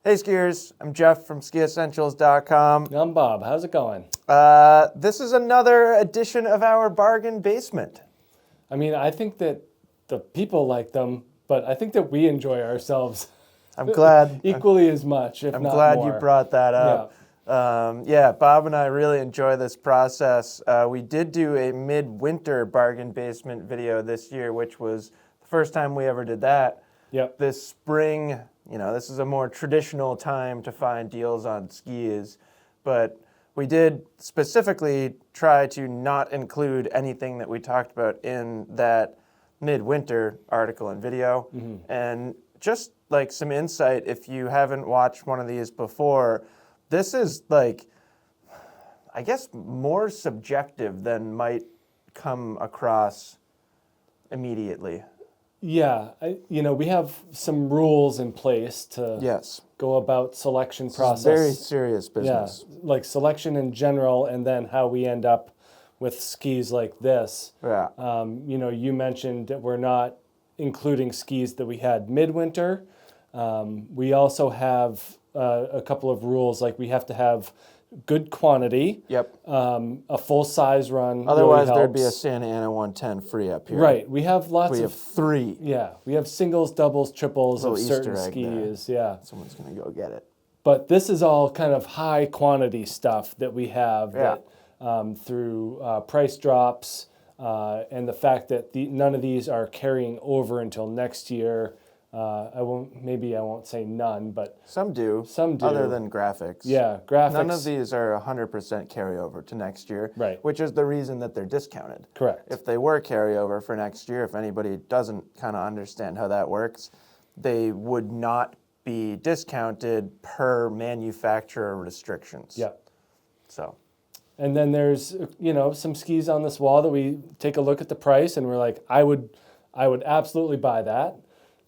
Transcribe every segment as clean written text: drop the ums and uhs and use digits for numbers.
Hey skiers, I'm Jeff from skiessentials.com. I'm Bob. How's it going? This is another edition of our bargain basement. I mean, I think that the people like them, but I think that we enjoy ourselves I'm glad equally as much, if I'm not glad more. you brought that up. Yeah, Bob and I really enjoy this process. We did do a midwinter bargain basement video this year, which was the first time we ever did that. Yep. This spring, this is a more traditional time to find deals on skis, but we did specifically try to not include anything that we talked about in that midwinter article and video. And just like some insight, if you haven't watched one of these before, this is like, I guess, more subjective than might come across immediately. Yeah, we have some rules in place to Yes. go about selection This process. is very serious business. Yeah, like selection in general, and then how we end up with skis like this. Yeah. You mentioned that we're not including skis that we had midwinter. We also have a couple of rules, like we have to have good quantity. Yep. A full size run. Otherwise, really there'd be a helps. Santa Ana 110 free up here. Right. We have lots We of have 3. Yeah, we have singles, doubles, triples of Little certain Easter egg skis. Yeah. Someone's going to go get it. But this is all kind of high quantity stuff that we have Yeah. that through price drops and the fact that none of these are carrying over until next year. I won't say none, but Some do. Some do. Other than graphics. yeah, graphics. None of these are 100% carryover to next year. Right. Which is the reason that they're discounted. Correct. If they were carryover for next year, if anybody doesn't kind of understand how that works, they would not be discounted per manufacturer restrictions. Yeah. So. And then there's some skis on this wall that we take a look at the price and we're like, I would absolutely buy that.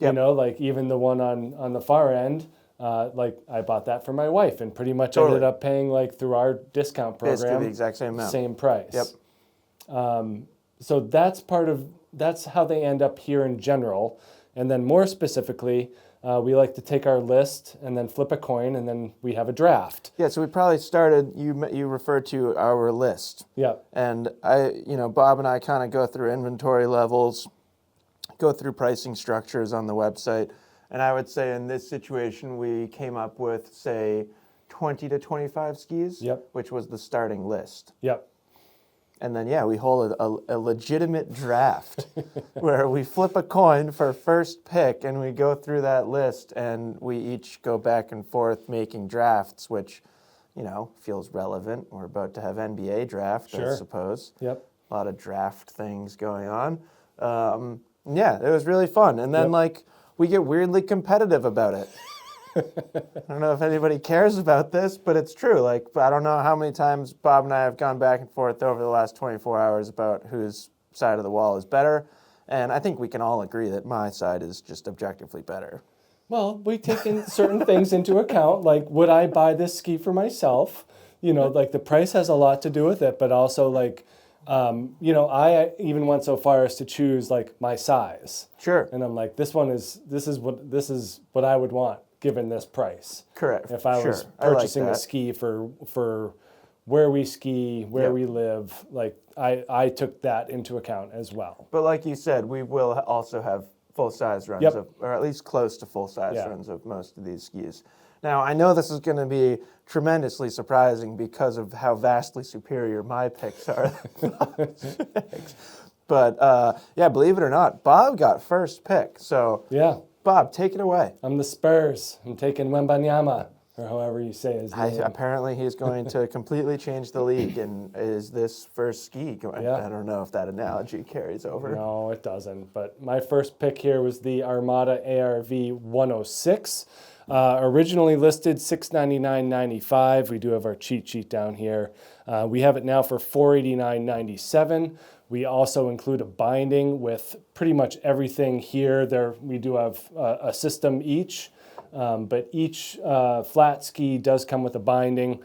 Yep. Like even the one on the far end, like I bought that for my wife and pretty much Totally. ended up paying like through our discount program. Basically the exact same amount. Same price. Yep. So that's how they end up here in general. And then more specifically, we like to take our list and then flip a coin and then we have a draft. Yeah, so we probably started, you referred to our list. Yeah. And Bob and I kind of go through inventory levels, go through pricing structures on the website. And I would say in this situation, we came up with, say, 20 to 25 skis, Yep. which was the starting list. Yep. And then, we hold a legitimate draft where we flip a coin for first pick and we go through that list and we each go back and forth making drafts, which, feels relevant. We're about to have NBA draft, Sure. I suppose. Yep. A lot of draft things going on. It was really fun. And then, we get weirdly competitive about it. I don't know if anybody cares about this, but it's true. I don't know how many times Bob and I have gone back and forth over the last 24 hours about whose side of the wall is better. And I think we can all agree that my side is just objectively better. Well, we take in certain things into account, like would I buy this ski for myself? Like the price has a lot to do with it, but also I even went so far as to choose like my size. Sure. And I'm like, this is what I would want given this price. Correct. If I was Sure. I like purchasing a that. ski for where we ski, where Yep. we live, like I took that into account as well. But like you said, we will also have full-size runs, Yep. or at least close to full-size Yeah. runs of most of these skis. Now, I know this is going to be tremendously surprising because of how vastly superior my picks are than Bob's picks. But, believe it or not, Bob got first pick. So, Yeah, Bob, take it away. I'm the Spurs. I'm taking Wembanyama, or however you say his name. Apparently, he's going to completely change the league. And is this first ski going? Yeah. I don't know if that analogy carries over. No, it doesn't. But my first pick here was the Armada ARV 106. Originally listed $699.95. We do have our cheat sheet down here. We have it now for $489.97. We also include a binding with pretty much everything here. We do have a system each. But each flat ski does come with a binding.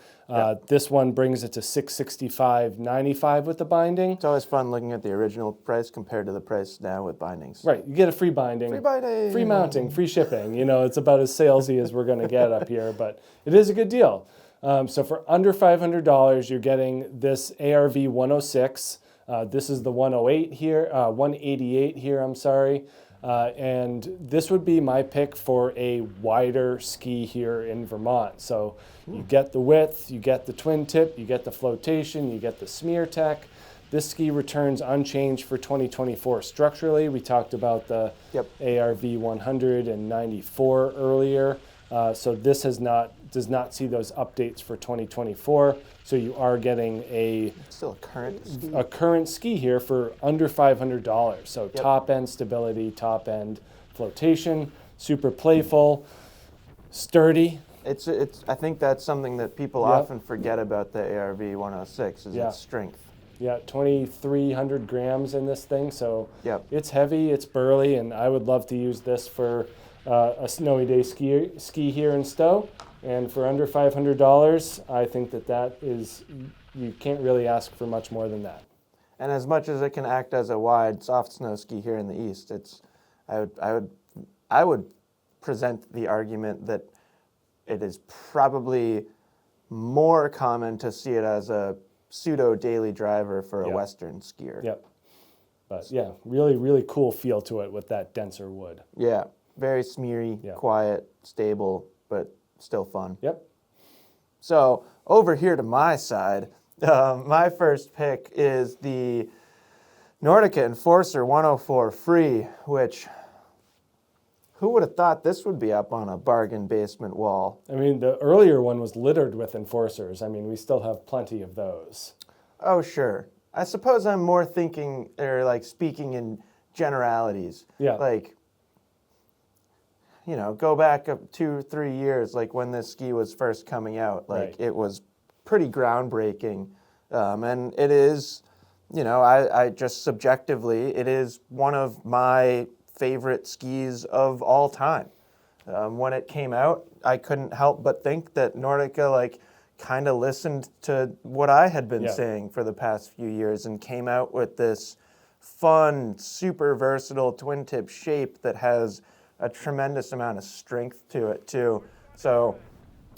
This one brings it to $665.95 with the binding. It's always fun looking at the original price compared to the price now with bindings. Right, you get a free binding, free mounting, free shipping. You know, it's about as salesy as we're going to get up here, but it is a good deal. So for under $500, you're getting this ARV 106. This is the 108 here, 188 here, I'm sorry. And this would be my pick for a wider ski here in Vermont. So you get the width, you get the twin tip, you get the flotation, you get the smear tech. This ski returns unchanged for 2024 structurally. We talked about the ARV 194 earlier. So this does not see those updates for 2024. So you are getting still a current ski here for under $500. So top end stability, top end flotation, super playful, sturdy. I think that's something that people often forget about the ARV 106 is its strength. Yeah, 2,300 grams in this thing. So it's heavy, it's burly, and I would love to use this for a snowy day ski here in Stowe. And for under $500, I think that is, you can't really ask for much more than that. And as much as it can act as a wide soft snow ski here in the East, I would present the argument that it is probably more common to see it as a pseudo daily driver for a Western skier. Yep. But yeah, really, really cool feel to it with that denser wood. Yeah, very smeary, quiet, stable, but still fun. Yep. So over here to my side, my first pick is the Nordica Enforcer 104 Free, which who would have thought this would be up on a bargain basement wall? I mean, the earlier one was littered with Enforcers. I mean, we still have plenty of those. Oh, sure. I suppose I'm more thinking, or like speaking in generalities. Yeah. Like, you know, go back up 2 or 3 years, like when this ski was first coming out. Like, it was pretty groundbreaking. And it is, you know, I just subjectively, it is one of my favorite skis of all time. When it came out, I couldn't help but think that Nordica, like, kind of listened to what I had been saying for the past few years and came out with this fun, super versatile twin tip shape that has a tremendous amount of strength to it too. So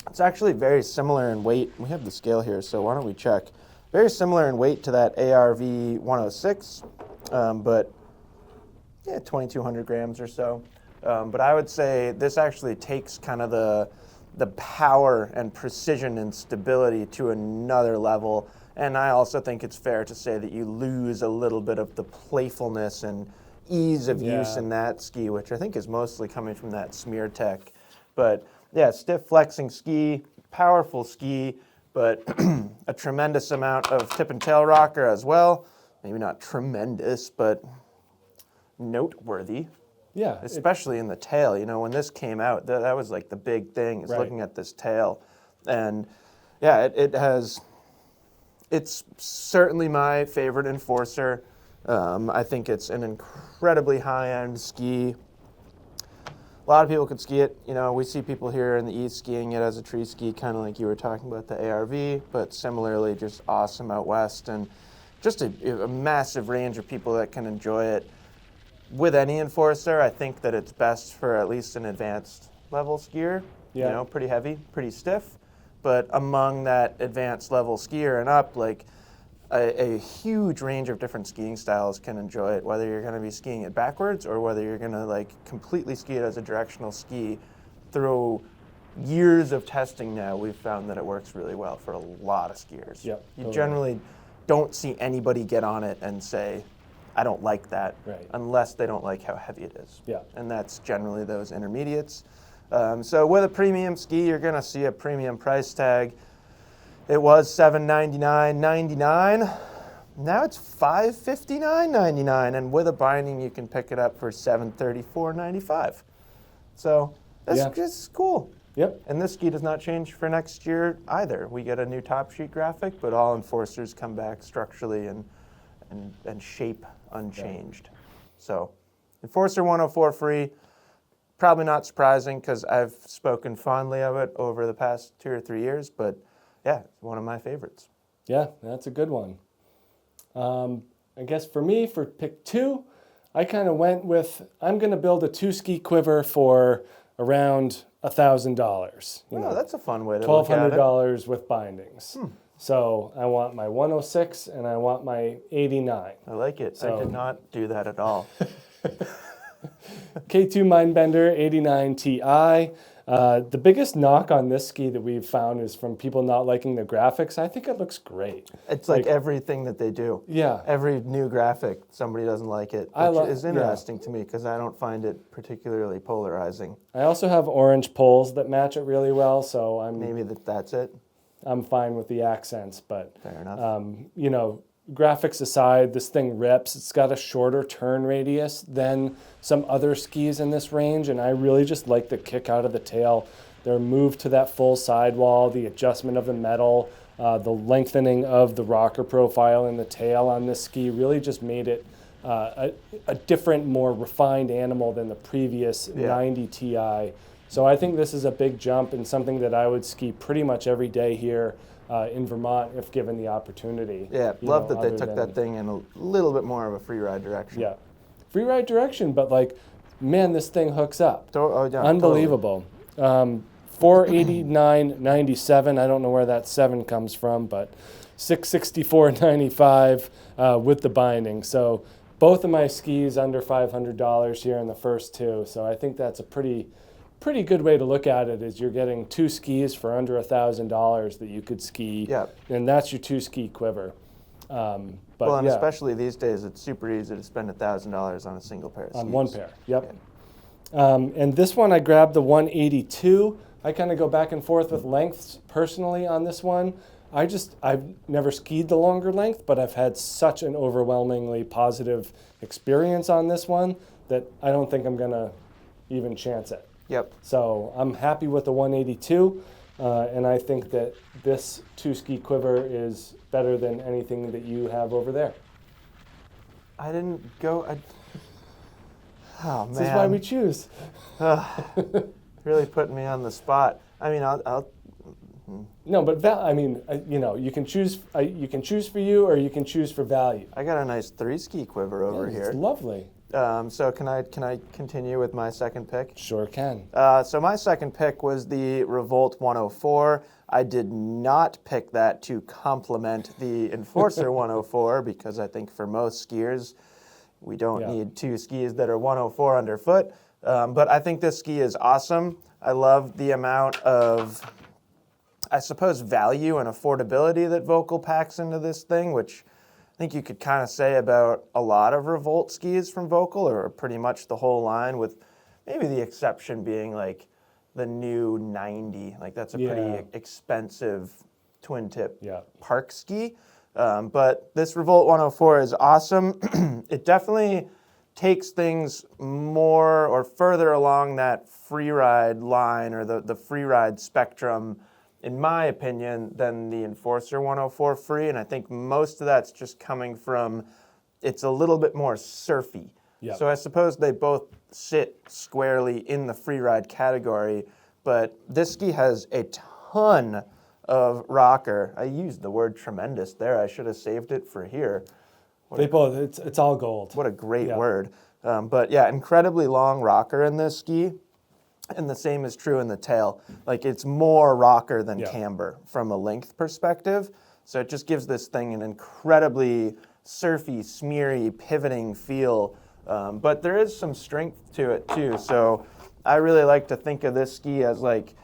it's actually very similar in weight. We have the scale here, so why don't we check? Very similar in weight to that ARV 106, but yeah, 2,200 grams or so. But I would say this actually takes kind of the power and precision and stability to another level. And I also think it's fair to say that you lose a little bit of the playfulness and ease of use in that ski, which I think is mostly coming from that smear tech. But yeah, stiff flexing ski, powerful ski, but a tremendous amount of tip and tail rocker as well. Maybe not tremendous, but noteworthy. Yeah. Especially in the tail. You know, when this came out, that was like the big thing, is looking at this tail. And yeah, it's certainly my favorite Enforcer. I think it's an incredibly high-end ski. A lot of people could ski it. You know, we see people here in the East skiing it as a tree ski, kind of like you were talking about the ARV, but similarly just awesome out West. And just a massive range of people that can enjoy it. With any Enforcer, I think that it's best for at least an advanced level skier. You know, pretty heavy, pretty stiff. But among that advanced level skier and up, like a huge range of different skiing styles can enjoy it, whether you're going to be skiing it backwards or whether you're going to like completely ski it as a directional ski. Through years of testing now, we've found that it works really well for a lot of skiers. Yep, You generally don't see anybody get on it and say, I don't like that, unless they don't like how heavy it is. Yeah. And that's generally those intermediates. So with a premium ski, you're going to see a premium price tag. It was $799.99. Now it's $559.99, and with a binding, you can pick it up for $734.95. So that's just cool. Yep. And this ski does not change for next year either. We get a new top sheet graphic, but all Enforcers come back structurally and shape unchanged. So Enforcer 104 Free, probably not surprising because I've spoken fondly of it over the past 2 or 3 years, but yeah, it's one of my favorites. Yeah, that's a good one. I guess for me, for pick 2, I kind of went with, I'm going to build a 2-ski quiver for around $1,000. Oh, that's a fun way to look at it. $1,200 with bindings. So I want my 106 and I want my 89. I like it. I did not do that at all. K2 Mindbender 89 Ti. The biggest knock on this ski that we've found is from people not liking the graphics. I think it looks great. It's like everything that they do. Yeah. Every new graphic, somebody doesn't like it, which is interesting to me because I don't find it particularly polarizing. I also have orange poles that match it really well, so Maybe that's it. I'm fine with the accents, but fair enough. you know, graphics aside, this thing rips. It's got a shorter turn radius than some other skis in this range, and I really just like the kick out of the tail. Their move to that full sidewall, the adjustment of the metal, the lengthening of the rocker profile in the tail on this ski really just made it a different, more refined animal than the previous 90 Ti. So I think this is a big jump and something that I would ski pretty much every day here in Vermont if given the opportunity. Yeah, love that they took that thing in a little bit more of a free ride direction. Yeah, free ride direction, but like, man, this thing hooks up. Yeah, unbelievable. 489.97. I don't know where that 7 comes from, but 664.95 with the binding. So both of my skis under $500 here in the first 2. So I think that's a pretty good way to look at it, is you're getting 2 skis for under $1,000 that you could ski, and that's your 2-ski quiver. And especially these days, it's super easy to spend $1,000 on a single pair of skis. On one pair, yep. Yeah. And this one, I grabbed the 182. I kind of go back and forth with lengths personally on this one. I've never skied the longer length, but I've had such an overwhelmingly positive experience on this one that I don't think I'm going to even chance it. Yep. So I'm happy with the 182, and I think that this 2-ski quiver is better than anything that you have over there. I didn't go. Oh man. This is why we choose. Really putting me on the spot. I mean, I'll No, but you know, you can choose. You can choose for you, or you can choose for value. I got a nice 3-ski quiver over here. It's lovely. So can I continue with my second pick? Sure can. So my second pick was the Revolt 104. I did not pick that to complement the Enforcer 104 because I think for most skiers, we don't need 2 skis that are 104 underfoot. But I think this ski is awesome. I love the amount of, I suppose, value and affordability that Volkl packs into this thing, which I think you could kind of say about a lot of Revolt skis from Volkl, or pretty much the whole line, with maybe the exception being like the new 90. Like that's a pretty expensive twin tip park ski. But this Revolt 104 is awesome. It definitely takes things more or further along that freeride line, or the freeride spectrum, in my opinion, than the Enforcer 104 free. And I think most of that's just coming from, it's a little bit more surfy. Yep. So I suppose they both sit squarely in the freeride category, but this ski has a ton of rocker. I used the word tremendous there. I should have saved it for here. It's all gold. What a great word. But yeah, incredibly long rocker in this ski. And the same is true in the tail. Like, it's more rocker than camber from a length perspective. So it just gives this thing an incredibly surfy, smeary, pivoting feel. But there is some strength to it too. So I really like to think of this ski as like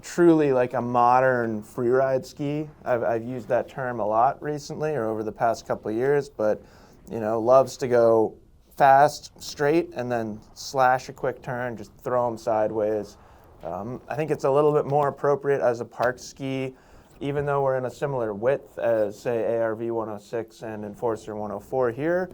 truly like a modern freeride ski. I've used that term a lot recently, or over the past couple of years, but you know, loves to go fast, straight, and then slash a quick turn, just throw them sideways. I think it's a little bit more appropriate as a park ski, even though we're in a similar width as, say, ARV 106 and Enforcer 104 here.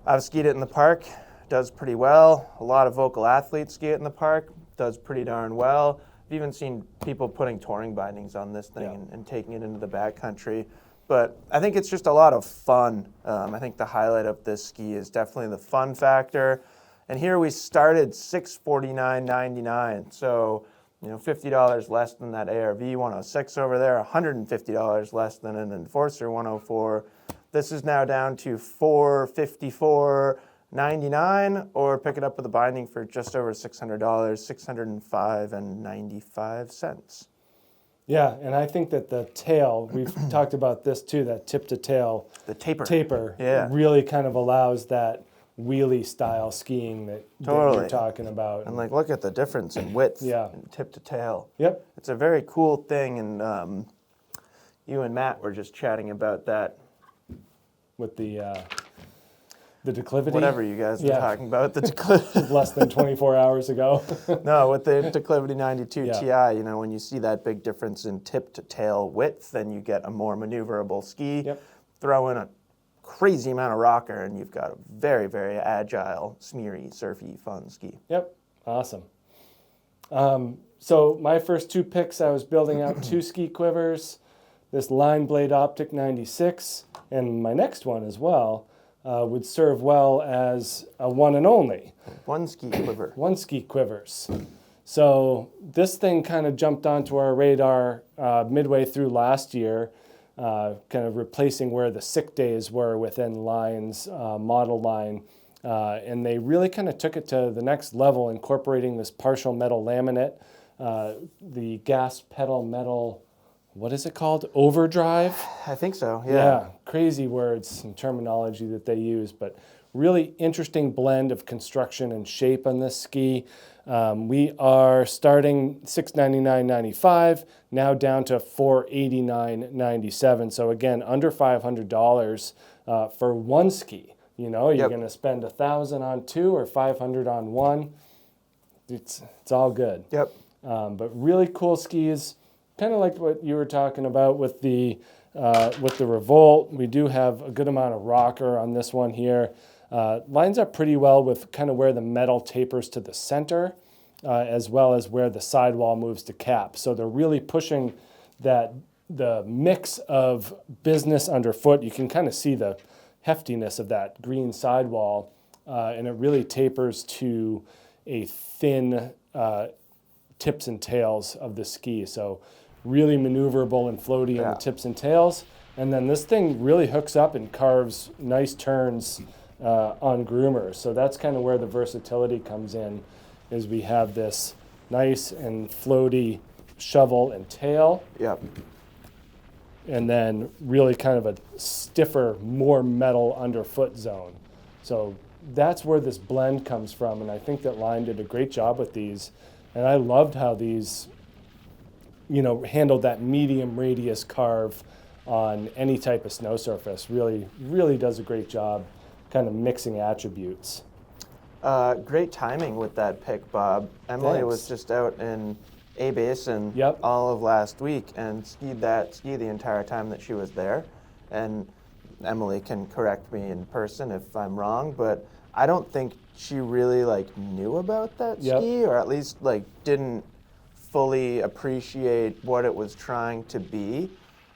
I've skied it in the park, does pretty well. A lot of Volkl athletes ski it in the park, does pretty darn well. I've even seen people putting touring bindings on this thing and taking it into the backcountry. But I think it's just a lot of fun. I think the highlight of this ski is definitely the fun factor. And here we started $649.99. So, $50 less than that ARV 106 over there, $150 less than an Enforcer 104. This is now down to $454.99, or pick it up with a binding for just over $600, $605.95. Yeah, and I think that the tail, we've talked about this too, that tip to tail The taper. really kind of allows that wheelie style skiing that Totally. you're talking about. And look at the difference in width and tip to tail. Yep. It's a very cool thing, and you and Matt were just chatting about that. With the declivity? Whatever you guys were talking about, the declivity. Less than 24 hours ago. No, with the declivity 92 Yeah. Ti, when you see that big difference in tip to tail width, then you get a more maneuverable ski. Yep. Throw in a crazy amount of rocker, and you've got a very, very agile, smeary, surfy, fun ski. Yep, awesome. So my first two picks, I was building out two ski quivers, this Line Blade Optic 96, and my next one as well would serve well as a one and only. One ski quiver. One ski quivers. So this thing kind of jumped onto our radar midway through last year, kind of replacing where the sick days were within Line's model line. And they really kind of took it to the next level, incorporating this partial metal laminate, the gas pedal metal, what is it called? Overdrive? I think so, Yeah, crazy words and terminology that they use, but really interesting blend of construction and shape on this ski. We are starting $699.95, now down to $489.97. So again, under $500 for one ski. You're going to spend $1,000 on two or $500 on one. It's all good. Yep. But really cool skis. Kind of like what you were talking about with the Revolt. We do have a good amount of rocker on this one here. Lines up pretty well with kind of where the metal tapers to the center, as well as where the sidewall moves to cap. So they're really pushing the mix of business underfoot. You can kind of see the heftiness of that green sidewall, and it really tapers to a thin tips and tails of the ski. So really maneuverable and floaty in the tips and tails. And then this thing really hooks up and carves nice turns on groomers. So that's kind of where the versatility comes in, is we have this nice and floaty shovel and tail. Yep. And then really kind of a stiffer, more metal underfoot zone. So that's where this blend comes from. And I think that Line did a great job with these. And I loved how these, handled that medium radius carve on any type of snow surface. Really, really does a great job kind of mixing attributes. Great timing with that pick, Bob. Emily was just out in A Basin all of last week and skied that ski the entire time that she was there. And Emily can correct me in person if I'm wrong, but I don't think she really knew about that ski, or at least didn't fully appreciate what it was trying to be.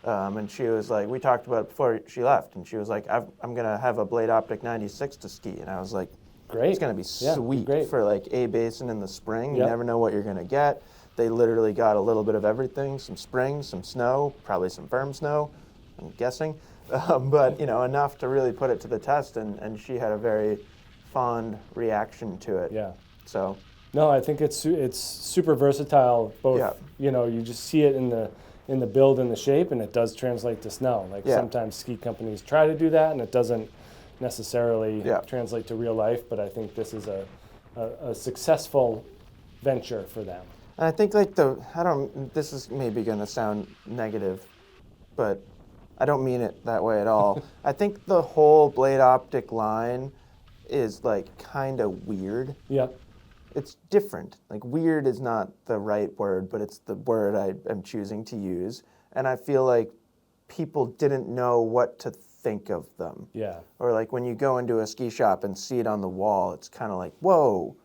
And she was like, we talked about it before she left, and she was like, I'm gonna have a Blade Optic 96 to ski. And I was like, great. It's gonna be sweet for A Basin in the spring. You Yep. never know what you're gonna get. They literally got a little bit of everything, some springs, some snow, probably some firm snow, I'm guessing. But enough to really put it to the test, and she had a very fond reaction to it. Yeah. So. No, I think it's super versatile. Both, you just see it in the build and the shape, and it does translate to snow. Sometimes ski companies try to do that, and it doesn't necessarily translate to real life. But I think this is a successful venture for them. And I think this is maybe going to sound negative, but I don't mean it that way at all. I think the whole Blade Optic line is kind of weird. Yep. It's different. Weird is not the right word, but it's the word I am choosing to use. And I feel like people didn't know what to think of them. Yeah. Or when you go into a ski shop and see it on the wall, it's kind of like, whoa,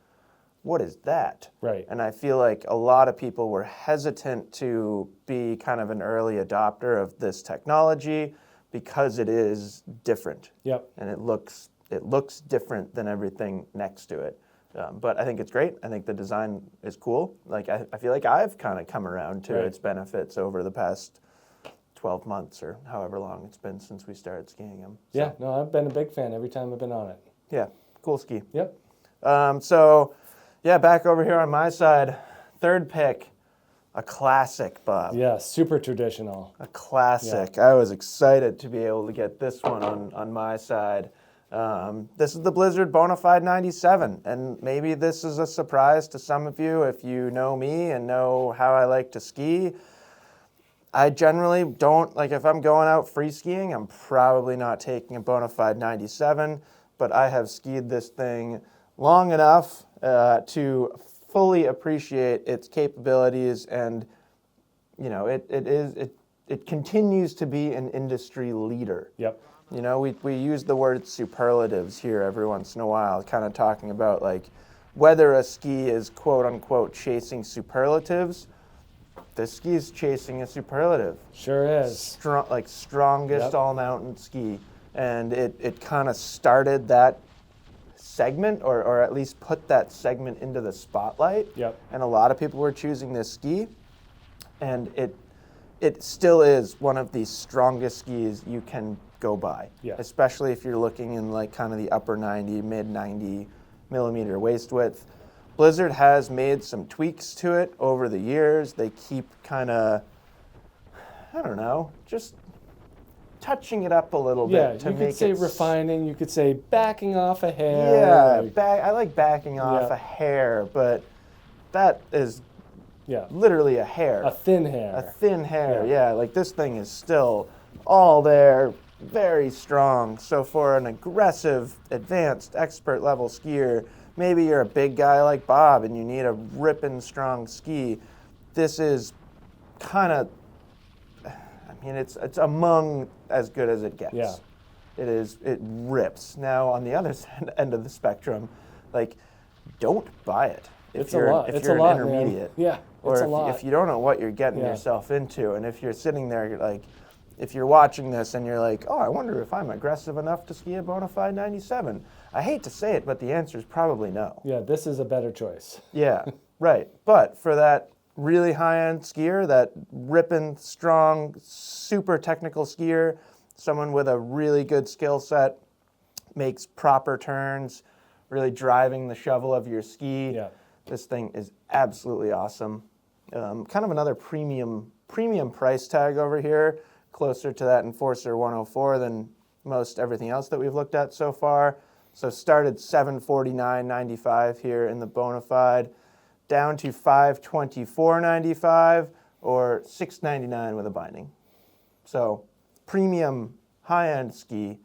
what is that? Right. And I feel like a lot of people were hesitant to be kind of an early adopter of this technology because it is different. Yep. And it looks different than everything next to it. But I think it's great. I think the design is cool. Like I feel like I've kind of come around to its benefits over the past 12 months or however long it's been since we started skiing them. So. Yeah, no, I've been a big fan every time I've been on it. Yeah, cool ski. Yep. So, yeah, back over here on my side, third pick, a classic, Bob. Yeah, super traditional. A classic. I was excited to be able to get this one on my side. This is the Blizzard Bonafide 97, and maybe this is a surprise to some of you if you know me and know how I like to ski. I generally don't, like if I'm going out free skiing, I'm probably not taking a Bonafide 97, but I have skied this thing long enough to fully appreciate its capabilities, and you know it continues to be an industry leader. Yep. You know, we use the word superlatives here every once in a while, kind of talking about like whether a ski is quote unquote chasing superlatives. This ski is chasing a superlative. Sure is. Strongest all-mountain ski, and it kind of started that segment, or at least put that segment into the spotlight. Yep. And a lot of people were choosing this ski, and it still is one of the strongest skis you can go by. Yeah. Especially if you're looking in like kind of the upper 90, mid 90 millimeter waist width. Blizzard has made some tweaks to it over the years. They keep kind of, I don't know, just touching it up a little bit to you make could say it refining, you could say backing off a hair. Yeah, I like backing off a hair, but that is literally a hair. A thin hair. A thin hair, yeah. Like this thing is still all there, very strong. So for an aggressive, advanced, expert level skier, maybe you're a big guy like Bob and you need a ripping strong ski, this is kind of, I mean, it's among as good as it gets. Yeah. It rips. Now, on the other end of the spectrum, like, don't buy it if you're an intermediate. Man. Yeah, or if you don't know what you're getting yourself into, and if you're sitting there, you're like, if you're watching this and you're like, oh, I wonder if I'm aggressive enough to ski a Bonafide 97. I hate to say it, but the answer is probably no. Yeah, this is a better choice. Yeah, right. But for that really high-end skier, that ripping, strong, super technical skier, someone with a really good skill set, makes proper turns, really driving the shovel of your ski. Yeah. This thing is absolutely awesome. Kind of another premium price tag over here, closer to that Enforcer 104 than most everything else that we've looked at so far. So started $749.95 here in the Bonafide, down to $524.95 or $699 with a binding. So premium high-end ski,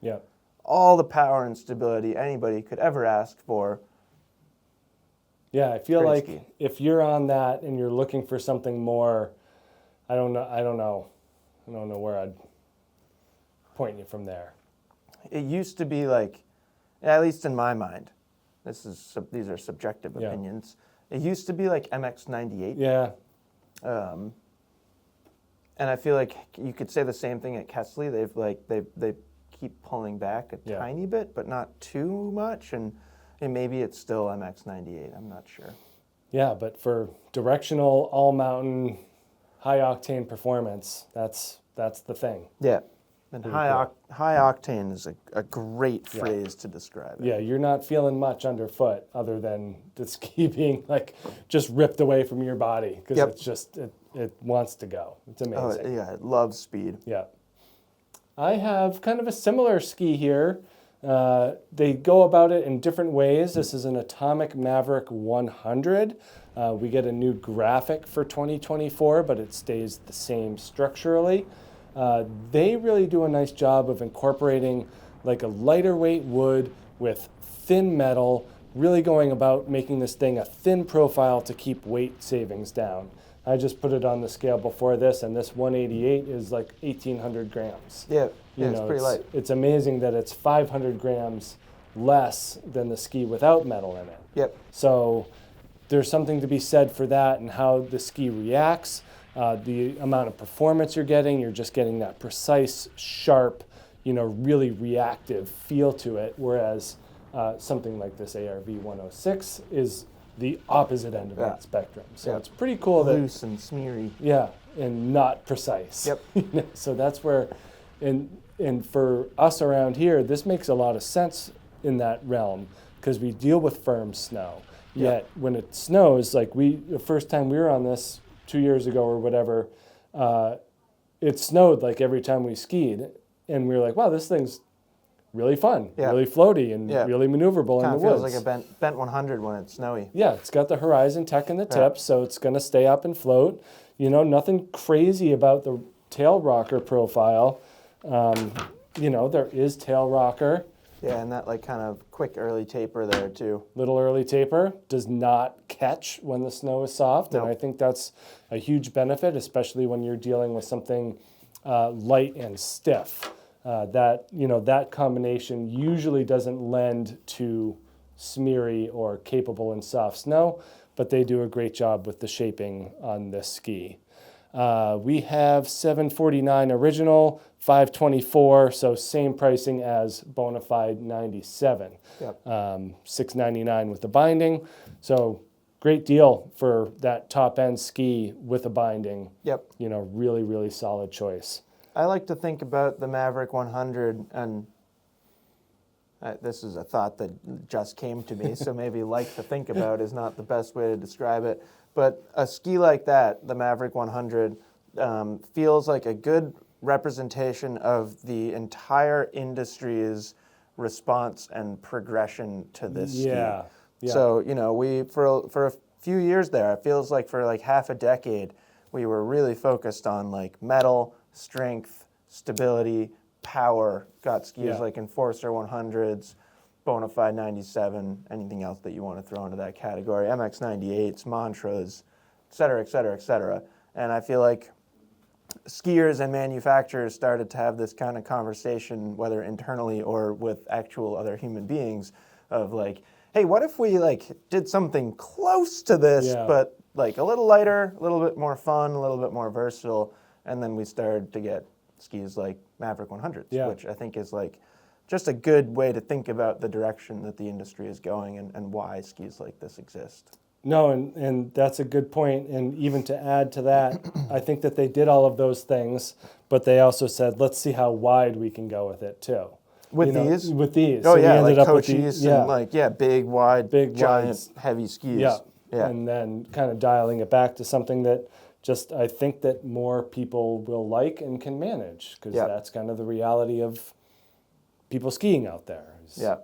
all the power and stability anybody could ever ask for. Yeah, I feel Great like ski. if you're on that and you're looking for something more, I don't know where I'd point you from there. It used to be like, at least in my mind, these are subjective opinions. It used to be like MX-98. Yeah. And I feel like you could say the same thing at Kesley. They keep pulling back a tiny bit, but not too much. And maybe it's still MX-98. I'm not sure. Yeah, but for directional, all-mountain, high-octane performance, that's the thing. Yeah. And high octane is a great phrase to describe it. Yeah, you're not feeling much underfoot other than the ski being like just ripped away from your body because it's just it wants to go. It's amazing. Oh, yeah, it loves speed. Yeah. I have kind of a similar ski here. They go about it in different ways. This is an Atomic Maverick 100. We get a new graphic for 2024, but it stays the same structurally. They really do a nice job of incorporating like a lighter weight wood with thin metal, really going about making this thing a thin profile to keep weight savings down. I just put it on the scale before this, and this 188 is like 1,800 grams. Yeah, it's pretty light. It's amazing that it's 500 grams less than the ski without metal in it. Yep. So there's something to be said for that and how the ski reacts. The amount of performance you're just getting that precise, sharp, really reactive feel to it. Whereas Something like this ARV 106 is the opposite end of Yeah. that spectrum. So Yeah. it's pretty cool that, Loose and smeary. yeah, and not precise. Yep. So that's where, and for us around here, this makes a lot of sense in that realm because we deal with firm snow. Yet when it snows, like the first time we were on this 2 years ago or whatever, it snowed like every time we skied, and we were like, wow, this thing's really fun, really floaty, and really maneuverable in the Kind of woods. feels like a bent 100 when it's snowy. Yeah, it's got the horizon tech in the tip, so it's going to stay up and float. You know, nothing crazy about the tail rocker profile. You know, there is tail rocker. Yeah, and that like kind of quick early taper there too. Little early taper does not catch when the snow is soft, and I think that's a huge benefit, especially when you're dealing with something light and stiff. That combination usually doesn't lend to smeary or capable in soft snow, but they do a great job with the shaping on this ski. We have 749 original, 524, so same pricing as Bonafide 97. Yep. 699 with the binding. So great deal for that top end ski with a binding. Yep. You know, really, really solid choice. I like to think about the Maverick 100, and this is a thought that just came to me, so maybe like to think about is not the best way to describe it. But a ski like that, the Maverick 100, feels like a good representation of the entire industry's response and progression to this ski. Yeah. So, you know, we for a few years there, it feels like for like half a decade, we were really focused on like metal, strength, stability, power. Got skis like Enforcer 100s, Bonafide 97, anything else that you want to throw into that category, MX 98s, Mantras, et cetera, et cetera, et cetera. And I feel like skiers and manufacturers started to have this kind of conversation, whether internally or with actual other human beings, of like, hey, what if we like did something close to this, but like a little lighter, a little bit more fun, a little bit more versatile, and then we started to get skis like Maverick 100s, which I think is like just a good way to think about the direction that the industry is going and why skis like this exist. No, and that's a good point. And even to add to that, I think that they did all of those things, but they also said, let's see how wide we can go with it too. With these? With these. Oh, so yeah, we ended like up with Cochise and like, big, wide, giant, heavy skis. Yeah. Yeah. And then kind of dialing it back to something that just I think that more people will like and can manage, because that's kind of the reality of people skiing out there. Yeah.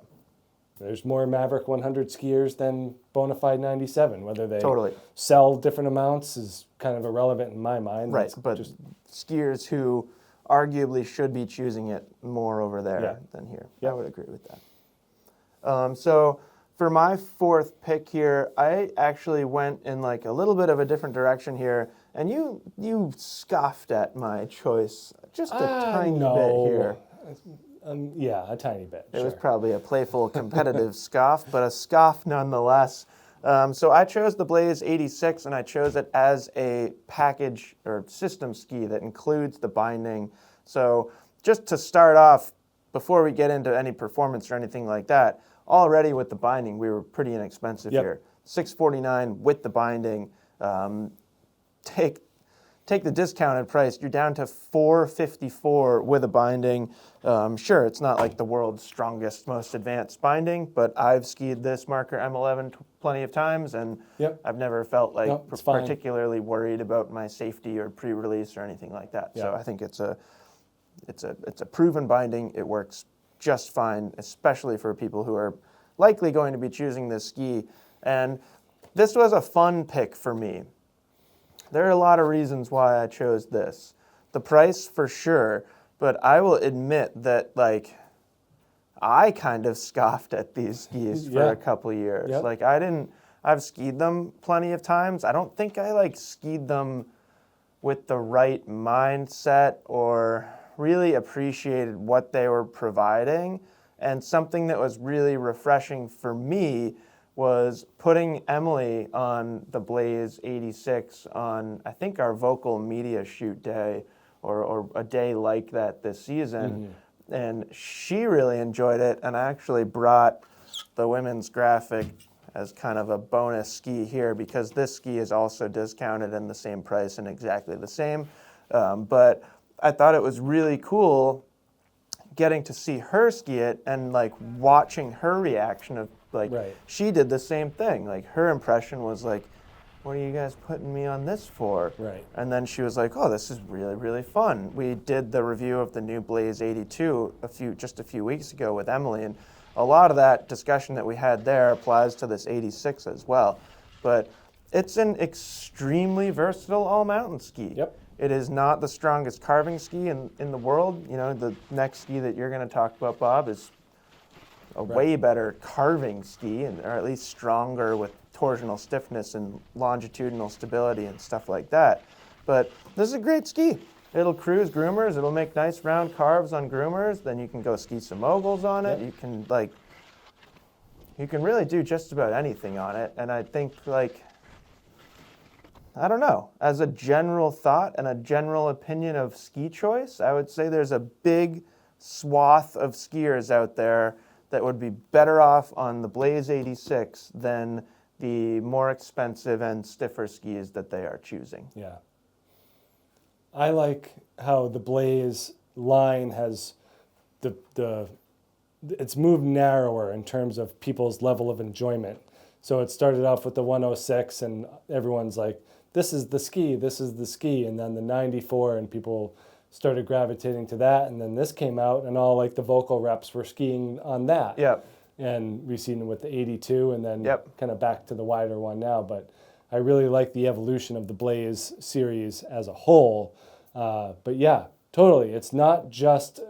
There's more Maverick 100 skiers than Bonafide 97. Whether they Totally. sell different amounts is kind of irrelevant in my mind. Right, That's but just skiers who arguably should be choosing it more over there than here. I would agree with that. So for my fourth pick here, I actually went in like a little bit of a different direction here, and you scoffed at my choice just a tiny bit here. Yeah, a tiny bit. It was probably a playful, competitive scoff, but a scoff nonetheless. So I chose the Blaze 86, and I chose it as a package or system ski that includes the binding. So just to start off, before we get into any performance or anything like that, already with the binding, we were pretty inexpensive here. $649 with the binding. Take the discounted price, you're down to $454 with a binding. Sure, it's not like the world's strongest, most advanced binding, but I've skied this marker M11 plenty of times, and I've never felt like particularly worried about my safety or pre-release or anything like that. So I think it's a proven binding. It works just fine, especially for people who are likely going to be choosing this ski. And this was a fun pick for me. There are a lot of reasons why I chose this. The price for sure, but I will admit that like I kind of scoffed at these skis for a couple of years. Like I've skied them plenty of times. I don't think I like skied them with the right mindset or really appreciated what they were providing. And something that was really refreshing for me was putting Emily on the Blaze 86 on, I think, our Volkl media shoot day or a day like that this season. And she really enjoyed it. And I actually brought the women's graphic as kind of a bonus ski here because this ski is also discounted in the same price and exactly the same. But I thought it was really cool getting to see her ski it and like watching her reaction of like she did the same thing. Like her impression was like, what are you guys putting me on this for? Right. And then she was like, oh, this is really, really fun. We did the review of the new Blaze 82 just a few weeks ago with Emily, and a lot of that discussion that we had there applies to this 86 as well. But it's an extremely versatile all-mountain ski. Yep. It is not the strongest carving ski in the world. You know, the next ski that you're going to talk about, Bob, is a way better carving ski, or at least stronger with torsional stiffness and longitudinal stability and stuff like that. But this is a great ski. It'll cruise groomers. It'll make nice round carves on groomers. Then you can go ski some moguls on it. You can really do just about anything on it. And I think I don't know, as a general thought and a general opinion of ski choice, I would say there's a big swath of skiers out there that would be better off on the Blaze 86 than the more expensive and stiffer skis that they are choosing. Yeah. I like how the Blaze line has it's moved narrower in terms of people's level of enjoyment. So it started off with the 106 and everyone's like, this is the ski, this is the ski. And then the 94 and people started gravitating to that. And then this came out and all like the Volkl reps were skiing on that. Yep. And we've seen it with the 82 and then kind of back to the wider one now. But I really like the evolution of the Blaze series as a whole. But yeah, totally. It's not just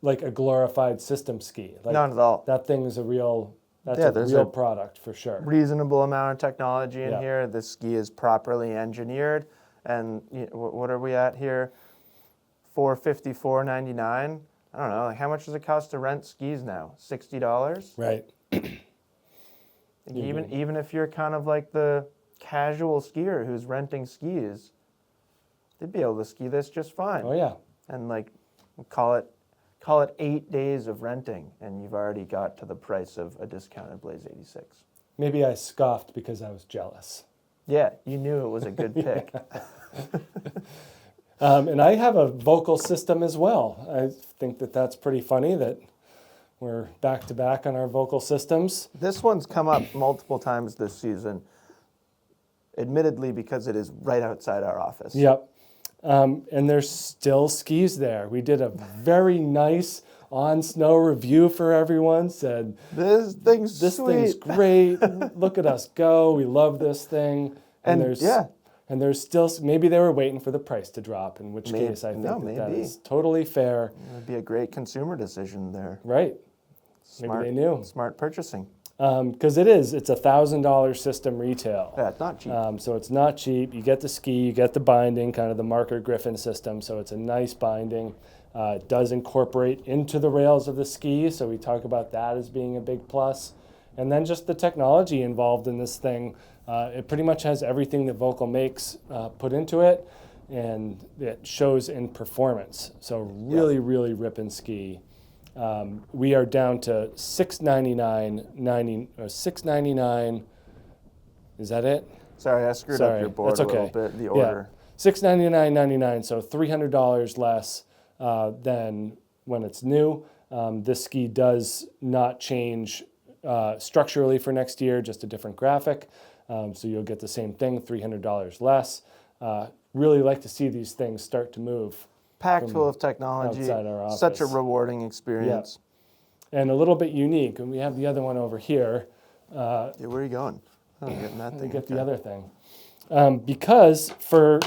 like a glorified system ski. Like, not at all. That thing is a real, product for sure. Reasonable amount of technology in here. The ski is properly engineered. And what are we at here? $454.99. I don't know, like how much does it cost to rent skis now? $60? Right. Even if you're kind of like the casual skier who's renting skis, they'd be able to ski this just fine. Oh yeah. And like call it 8 days of renting and you've already got to the price of a discounted Blaze 86. Maybe I scoffed because I was jealous. Yeah, you knew it was a good pick. And I have a Volkl system as well. I think that's pretty funny that we're back to back on our Volkl systems. This one's come up multiple times this season, admittedly because it is right outside our office. Yep. And there's still skis there. We did a very nice on-snow review for everyone. Said, this thing's great. Look at us go. We love this thing. And there's still, maybe they were waiting for the price to drop, in which case I think that is totally fair. It would be a great consumer decision there. Right. Smart, maybe they knew. Smart purchasing. Because it's a $1,000 system retail. Yeah, it's not cheap. So it's not cheap. You get the ski, you get the binding, kind of the Marker Griffin system. So it's a nice binding. It does incorporate into the rails of the ski. So we talk about that as being a big plus. And then just the technology involved in this thing. It pretty much has everything that Volkl makes put into it. And it shows in performance. So really, really ripping ski. We are down to $699.90. Is that it? Sorry, I screwed up your board a little bit, the order. Yeah. $699.99, so $300 less than when it's new. This ski does not change structurally for next year, just a different graphic. So you'll get the same thing, $300 less. Really like to see these things start to move. Packed full of technology, such a rewarding experience. Yeah. And a little bit unique, and we have the other one over here. Where are you going? Oh, I'm getting that thing. Get the other thing. Because for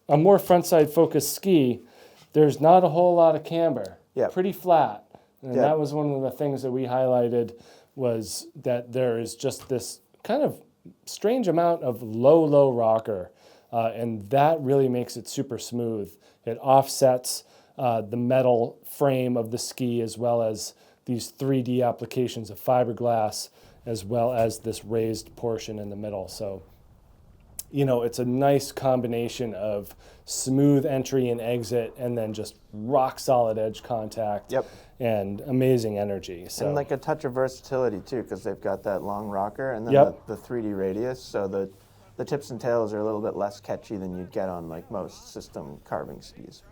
a more frontside focused ski, there's not a whole lot of camber. Yeah. Pretty flat. And that was one of the things that we highlighted, was that there is just this kind of strange amount of low rocker. And that really makes it super smooth. It offsets the metal frame of the ski, as well as these 3D applications of fiberglass, as well as this raised portion in the middle. So it's a nice combination of smooth entry and exit, and then just rock solid edge contact. Yep. And amazing energy. So And like a touch of versatility too, because they've got that long rocker and then Yep. the 3D radius, so the tips and tails are a little bit less catchy than you'd get on like most system carving skis.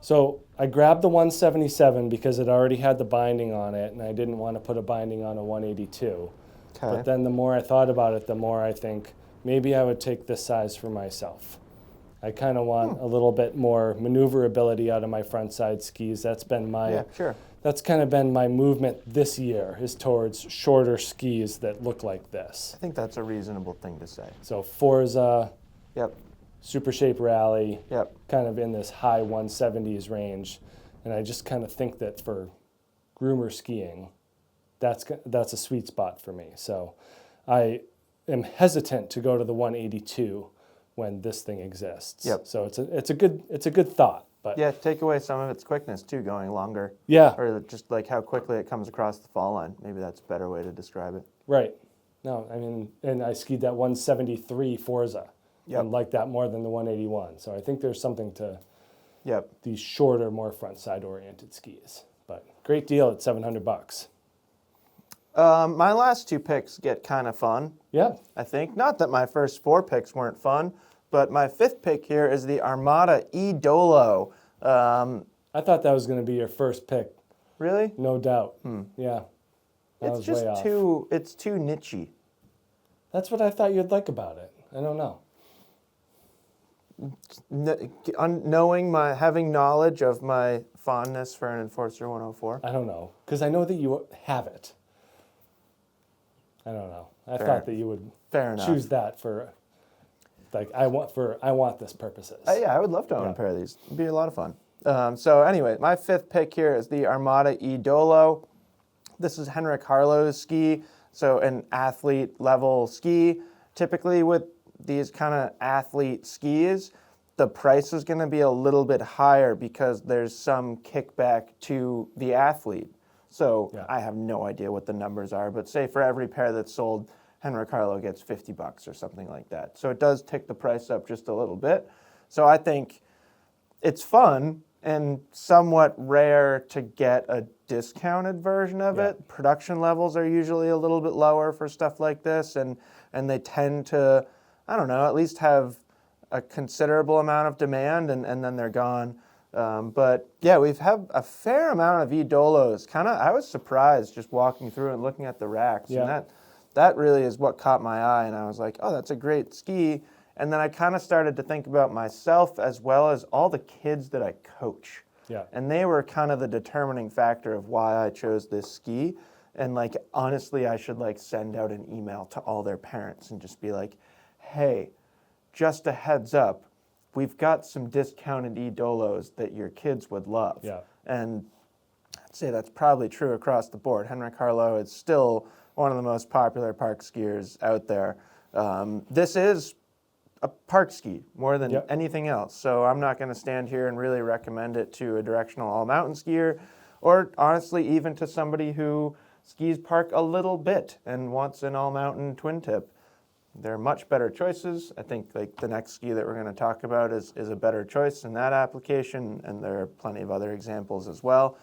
So I grabbed the 177 because it already had the binding on it, and I didn't want to put a binding on a 182. Okay. But then the more I thought about it, the more I think maybe I would take this size for myself. I kind of want a little bit more maneuverability out of my front side skis. That's been Yeah, sure. That's kind of been my movement this year, is towards shorter skis that look like this. I think that's a reasonable thing to say. So Forza, Yep. Super Shape Rally, Yep. kind of in this high 170s range. And I just kind of think that for groomer skiing, that's a sweet spot for me. So I am hesitant to go to the 182 when this thing exists. Yep. So it's a good thought. But Yeah, take away some of its quickness too, going longer. yeah, Or just like how quickly it comes across the fall line. Maybe that's a better way to describe it. right. No, I mean, and I skied that 173 Forza Yep. and like that more than the 181. So I think there's something to Yep. these shorter, more front side oriented skis. But great deal at $700. My last two picks get kind of fun, Yeah. I think. Not that my first four picks weren't fun, but my fifth pick here is the Armada Edollo. I thought that was going to be your first pick, Really? no doubt. Yeah. That It's was just way off. it's too nichey. That's what I thought you'd like about it. I don't know. Having knowledge of my fondness for an Enforcer 104. I don't know. Because I know that you have it. I don't know. I Fair. thought that you would Fair enough. choose that for, like, I want this purposes. Yeah, I would love to own a pair of these. It'd be a lot of fun. So anyway, my fifth pick here is the Armada Edollo. This is Henrik Harlow's ski, so an athlete level ski. Typically with these kind of athlete skis, the price is going to be a little bit higher because there's some kickback to the athlete. So Yeah. I have no idea what the numbers are, but say for every pair that's sold, Henrik Harlow gets $50 or something like that. So it does tick the price up just a little bit. So I think it's fun and somewhat rare to get a discounted version of Yeah. it. Production levels are usually a little bit lower for stuff like this, and they tend to, I don't know, at least have a considerable amount of demand, and then they're gone. But yeah, we've had a fair amount of Edollos. I was surprised just walking through and looking at the racks, Yeah. and that really is what caught my eye, and I was like, oh, that's a great ski. And then I kind of started to think about myself as well as all the kids that I coach. Yeah. And they were kind of the determining factor of why I chose this ski. And like, honestly, I should like send out an email to all their parents and just be like, hey, just a heads up, we've got some discounted Edollos that your kids would love. Yeah. And I'd say that's probably true across the board. Henrik Harlow is still one of the most popular park skiers out there. This is a park ski more than Yep. anything else. So I'm not going to stand here and really recommend it to a directional all-mountain skier, or honestly even to somebody who skis park a little bit and wants an all-mountain twin tip. There are much better choices. I think like the next ski that we're going to talk about is a better choice in that application, and there are plenty of other examples as well.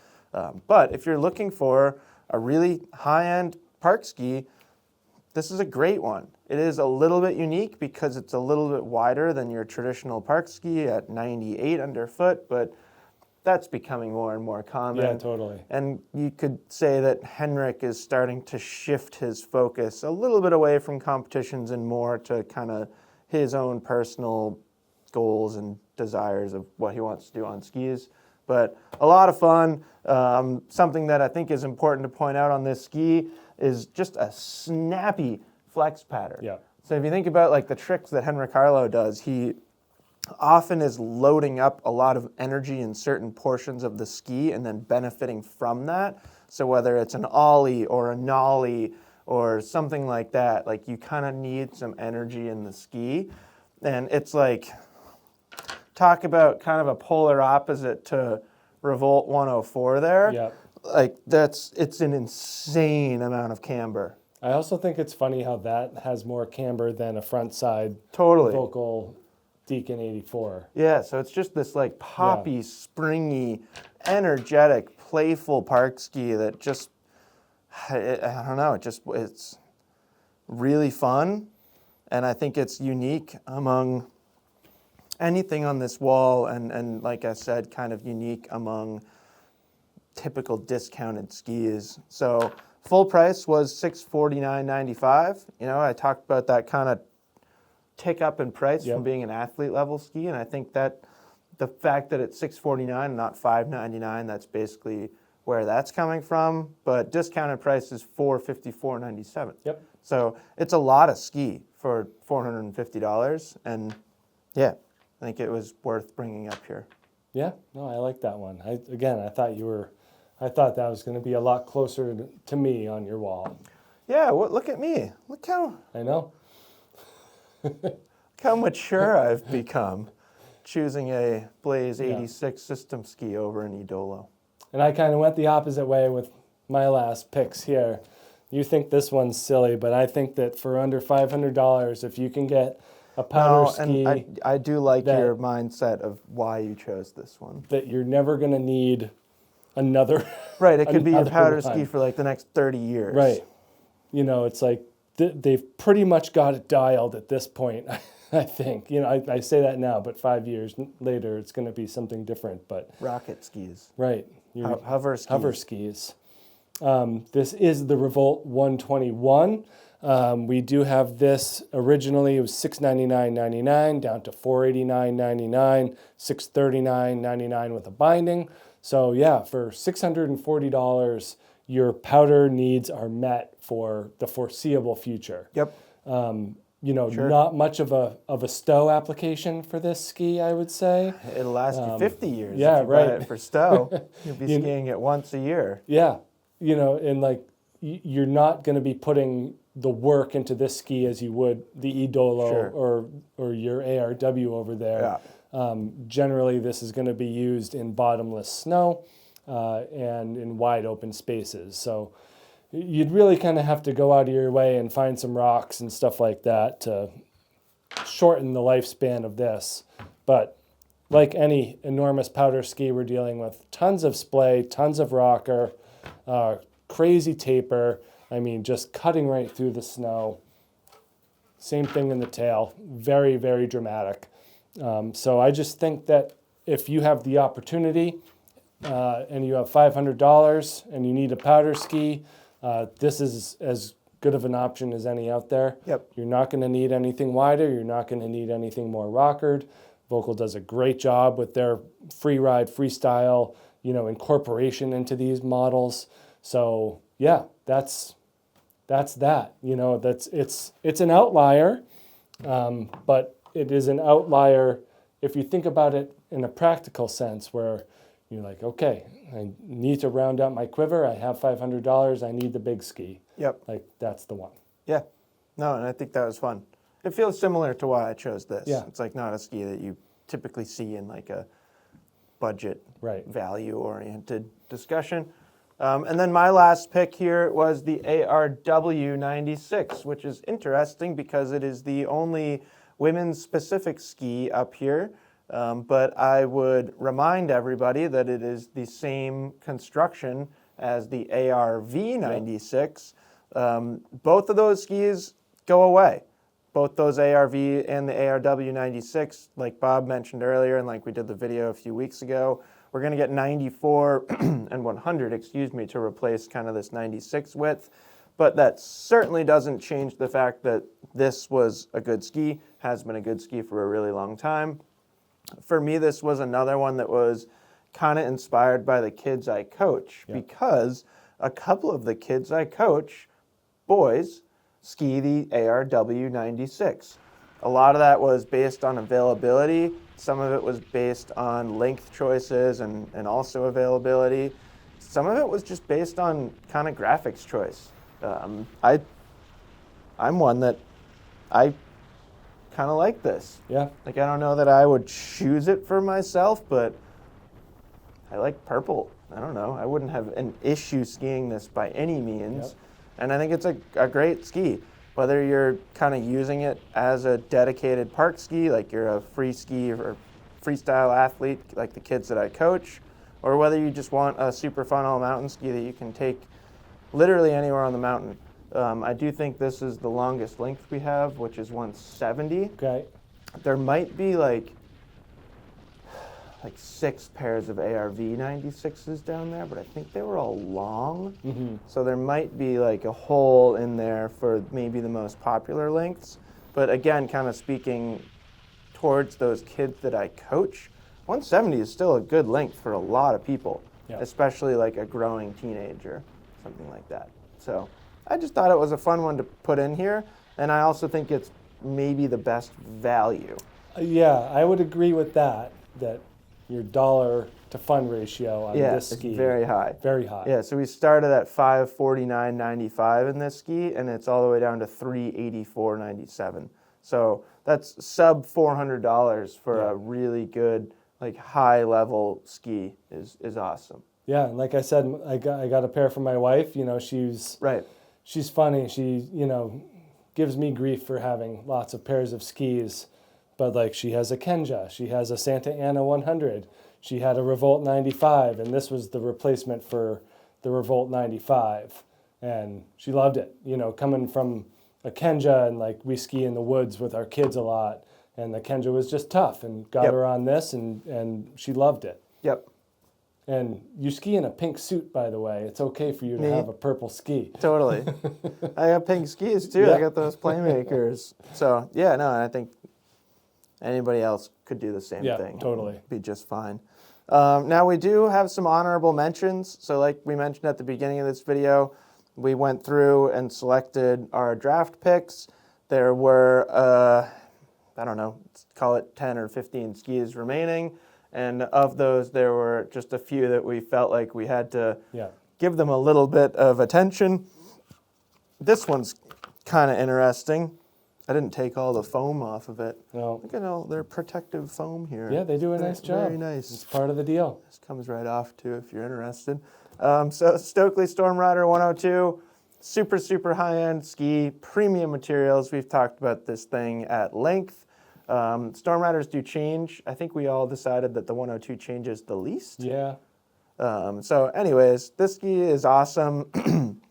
But if you're looking for a really high-end park ski, this is a great one. It is a little bit unique because it's a little bit wider than your traditional park ski at 98 underfoot, but that's becoming more and more common. Yeah, totally. And you could say that Henrik is starting to shift his focus a little bit away from competitions and more to kind of his own personal goals and desires of what he wants to do on skis. But a lot of fun. Something that I think is important to point out on this ski is just a snappy flex pattern. Yeah. So if you think about like the tricks that Henrik Harlow does, he often is loading up a lot of energy in certain portions of the ski and then benefiting from that. So whether it's an ollie or a nollie or something like that, like you kind of need some energy in the ski. And it's like, talk about kind of a polar opposite to Revolt 104 there. Yeah. Like it's an insane amount of camber. I also think it's funny how that has more camber than a front side Totally. Volkl Deacon 84. Yeah, so it's just this like poppy, springy, energetic, playful park ski that just, I don't know, it's really fun. And I think it's unique among anything on this wall, and like I said, kind of unique among typical discounted skis. So full price was $649.95. You know, I talked about that kind of tick up in price from being an athlete level ski, and I think that the fact that it's $649 and not $599, that's basically where that's coming from. But discounted price is $454.97. Yep. So it's a lot of ski for $450, and yeah, I think it was worth bringing up here. Yeah, no, I like that one. I thought that was going to be a lot closer to me on your wall. Yeah, look at me. Look how I know. how mature I've become, choosing a Blaze 86 system ski over an Edollo. And I kind of went the opposite way with my last picks here. You think this one's silly, but I think that for under $500, if you can get a powder ski, and I do like your mindset of why you chose this one. That you're never going to need another. Right, it could be your powder one. ski for like the next 30 years. Right. You know, it's like they've pretty much got it dialed at this point, I think. You know, I say that now, but 5 years later, it's going to be something different. But rocket skis. Right. Hover skis. Hover skis. This is the Revolt 121. We do have this originally, it was $699.99 down to $489.99, $639.99 with a binding. So yeah, for $640, your powder needs are met for the foreseeable future. Yep. You know, not much of a stow application for this ski, I would say. It'll last you 50 years yeah, if you right. buy it for stow. You'll be skiing it once a year. Yeah. You know, and like you're not going to be putting the work into this ski as you would the Edollo or your ARW over there. Yeah. Generally, this is going to be used in bottomless snow and in wide open spaces. So you'd really kind of have to go out of your way and find some rocks and stuff like that to shorten the lifespan of this. But like any enormous powder ski, we're dealing with tons of splay, tons of rocker, crazy taper. I mean, just cutting right through the snow. Same thing in the tail. Very, very dramatic. So I just think that if you have the opportunity and you have $500 and you need a powder ski, this is as good of an option as any out there. Yep. You're not going to need anything wider. You're not going to need anything more rockered. Volkl does a great job with their free ride, freestyle, you know, incorporation into these models. So yeah, that's that. You know, it's an outlier, but it is an outlier if you think about it in a practical sense, where you're like, okay, I need to round out my quiver. I have $500. I need the big ski. Yep. Like that's the one. Yeah. No, and I think that was fun. It feels similar to why I chose this. Yeah. It's like not a ski that you typically see in like a budget value-oriented discussion. And then my last pick here was the ARW 96, which is interesting because it is the only women's specific ski up here. But I would remind everybody that it is the same construction as the ARV 96. Both of those skis go away. Both those ARV and the ARW 96, like Bob mentioned earlier, and like we did the video a few weeks ago, we're going to get 94 and 100, to replace kind of this 96 width. But that certainly doesn't change the fact that this was a good ski, has been a good ski for a really long time. For me, this was another one that was kind of inspired by the kids I coach, because a couple of the kids I coach, boys, ski the ARW 96. A lot of that was based on availability. Some of it was based on length choices and also availability. Some of it was just based on kind of graphics choice. I'm one that I kind of like this. Yeah. Like, I don't know that I would choose it for myself, but I like purple. I don't know. I wouldn't have an issue skiing this by any means. And I think it's a great ski. Whether you're kind of using it as a dedicated park ski, like you're a free ski or freestyle athlete, like the kids that I coach, or whether you just want a super fun all mountain ski that you can take literally anywhere on the mountain. I do think this is the longest length we have, which is 170. Okay. There might be like 6 pairs of ARV 96s down there, but I think they were all long. Mm-hmm. So there might be like a hole in there for maybe the most popular lengths. But again, kind of speaking towards those kids that I coach, 170 is still a good length for a lot of people, especially like a growing teenager, something like that. So I just thought it was a fun one to put in here, and I also think it's maybe the best value. Yeah, I would agree with that your dollar to fun ratio on this ski it's very high. Very high. Yeah, so we started at $549.95 in this ski, and it's all the way down to $384.97. So that's sub $400 for a really good, like high level ski is awesome. Yeah, and like I said, I got a pair for my wife. You know, she's funny. She, gives me grief for having lots of pairs of skis. But like she has a Kenja, she has a Santa Ana 100, she had a Revolt 95, and this was the replacement for the Revolt 95. And she loved it, coming from a Kenja, and like we ski in the woods with our kids a lot. And the Kenja was just tough, and got her on this, and she loved it. Yep. And you ski in a pink suit, by the way. It's okay for you to have a purple ski. Totally. I got pink skis too. Yeah. I got those Playmakers. So yeah, no, I think anybody else could do the same thing. Yeah, totally. Be just fine. Now we do have some honorable mentions. So like we mentioned at the beginning of this video, we went through and selected our draft picks. There were, I don't know, call it 10 or 15 skis remaining. And of those, there were just a few that we felt like we had to give them a little bit of attention. This one's kind of interesting. I didn't take all the foam off of it. No. Look at all their protective foam here. Yeah, they do a nice job. Very nice. It's part of the deal. This comes right off too if you're interested. So Stokely Storm Rider 102, super, super high-end ski, premium materials. We've talked about this thing at length. Storm Riders do change. I think we all decided that the 102 changes the least. Yeah. So anyways, this ski is awesome.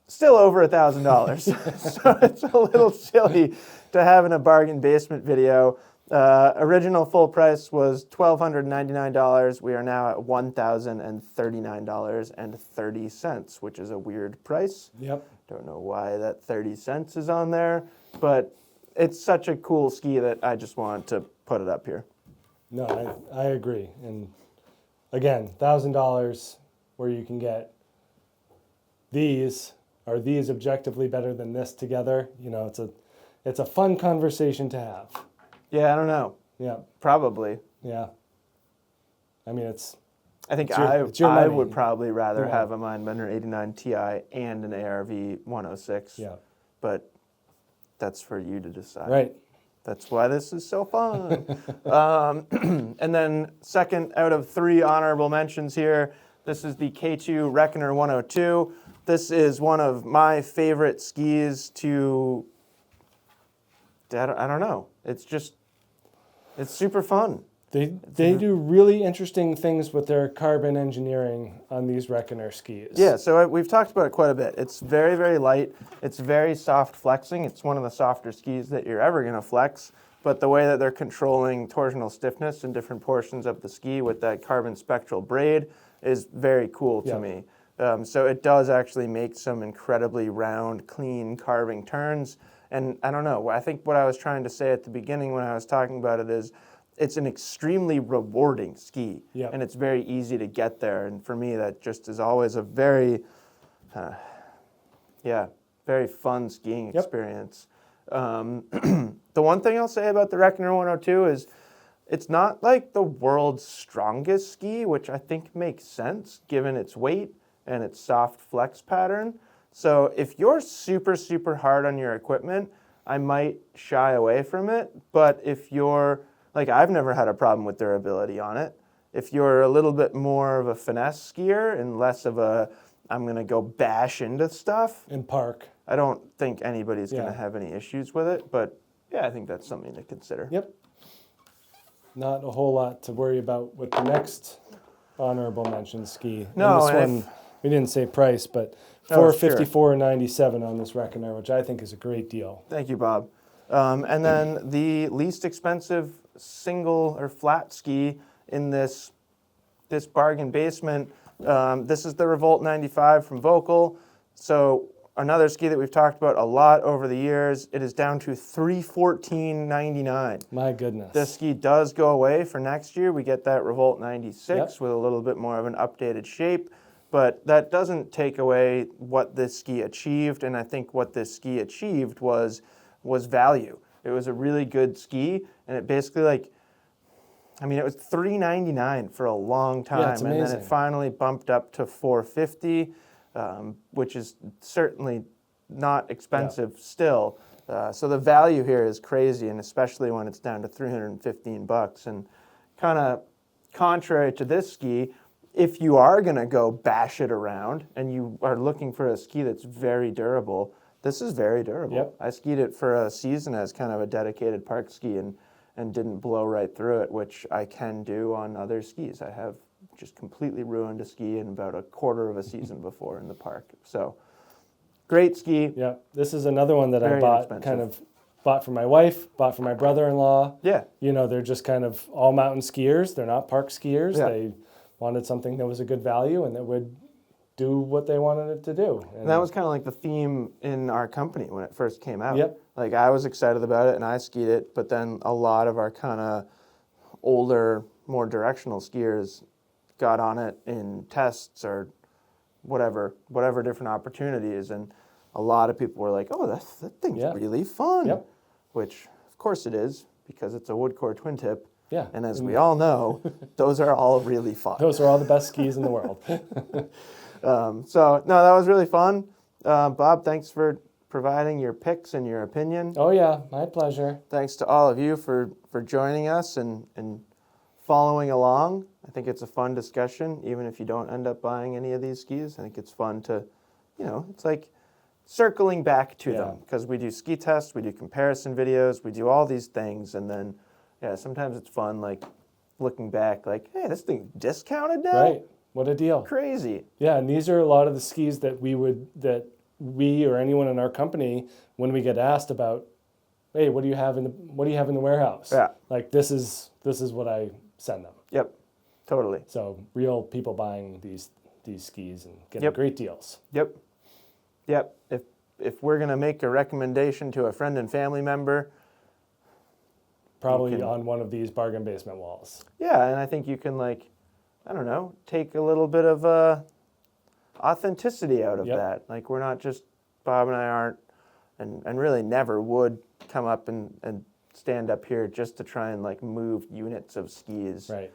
Still over $1,000. So it's a little silly to have in a bargain basement video. Original full price was $1,299. We are now at $1,039.30, which is a weird price. Yep. Don't know why that 30 cents is on there, but it's such a cool ski that I just wanted to put it up here. No, I agree. And again, $1,000 where you can get these. Are these objectively better than this together? It's a fun conversation to have. Yeah, I don't know. Yeah. Probably. Yeah. I mean, I think your I money. would probably rather have a Mindbender 89 Ti and an ARV 106. Yeah. But that's for you to decide. Right. That's why this is so fun. And then second out of 3 honorable mentions here, this is the K2 Reckoner 102. This is one of my favorite skis to, I don't know. It's super fun. They do really interesting things with their carbon engineering on these Reckoner skis. Yeah, so we've talked about it quite a bit. It's very, very light. It's very soft flexing. It's one of the softer skis that you're ever going to flex. But the way that they're controlling torsional stiffness in different portions of the ski with that carbon spectral braid is very cool to me. So it does actually make some incredibly round, clean carving turns. And I don't know, I think what I was trying to say at the beginning when I was talking about it is it's an extremely rewarding ski. And it's very easy to get there. And for me, that just is always a very, very fun skiing experience. The one thing I'll say about the Reckoner 102 is it's not like the world's strongest ski, which I think makes sense given its weight and its soft flex pattern. So if you're super, super hard on your equipment, I might shy away from it. But if you're, like I've never had a problem with durability on it. If you're a little bit more of a finesse skier and less of a, I'm going to go bash into stuff. In park. I don't think anybody's going Yeah. to have any issues with it, but yeah, I think that's something to consider. Yep. Not a whole lot to worry about with the next honorable mention ski. No, and this and one, we didn't say price, but Oh, sure. $454.97 on this Reckoner, which I think is a great deal. Thank you, Bob. And then the least expensive single or flat ski in this bargain basement, this is the Revolt 95 from Volkl. So another ski that we've talked about a lot over the years. It is down to $314.99. My goodness. This ski does go away for next year. We get that Revolt 96 Yep. with a little bit more of an updated shape. But that doesn't take away what this ski achieved, and I think what this ski achieved was value. It was a really good ski, and it basically it was $399 for a long time, Yeah, it's and then amazing. it finally bumped up to $450, which is certainly not expensive still. So the value here is crazy, and especially when it's down to $315. And kind of contrary to this ski, if you are going to go bash it around and you are looking for a ski that's very durable, this is very durable. Yep. I skied it for a season as kind of a dedicated park ski and didn't blow right through it, which I can do on other skis. I have just completely ruined a ski in about a quarter of a season before in the park. So great ski. Yeah, this is another one that I Very bought, inexpensive. bought for my wife, bought for my brother-in-law. Yeah. You know, they're just kind of all mountain skiers. They're not park skiers. Yeah. They wanted something that was a good value and that would do what they wanted it to do. And that was kind of like the theme in our company when it first came out. Yep. Like I was excited about it and I skied it, but then a lot of our kind of older, more directional skiers got on it in tests or whatever different opportunities, and a lot of people were like, "Oh, that thing's Yeah. really fun." Yep. Which of course it is because it's a wood core twin tip. Yeah. And as we all know, those are all really fun. Those are all the best skis in the world. So no, that was really fun. Bob, thanks for providing your picks and your opinion. Oh yeah, my pleasure. Thanks to all of you for joining us and following along. I think it's a fun discussion, even if you don't end up buying any of these skis. I think it's fun to, it's like circling back to them, because we do ski tests, we do comparison videos, we do all these things, and then, sometimes it's fun, like, looking back, like, hey, this thing's discounted now? Right. What a deal. Crazy. Yeah, and these are a lot of the skis that we or anyone in our company, when we get asked about, hey, what do you have in the warehouse? Yeah. Like this is what I send them. Yep, totally. So real people buying these skis and getting Yep. great deals. Yep. If we're going to make a recommendation to a friend and family member, Probably on one of these bargain basement walls. yeah, and I think you can, like, I don't know, take a little bit of authenticity out of Yep. that. Like, we're not just, Bob and I aren't, and really never would come up and stand up here just to try and, like, move units of skis. Right.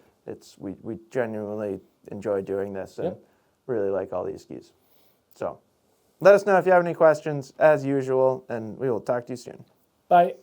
We genuinely enjoy doing this and Yep. really like all these skis. So let us know if you have any questions, as usual, and we will talk to you soon. Bye.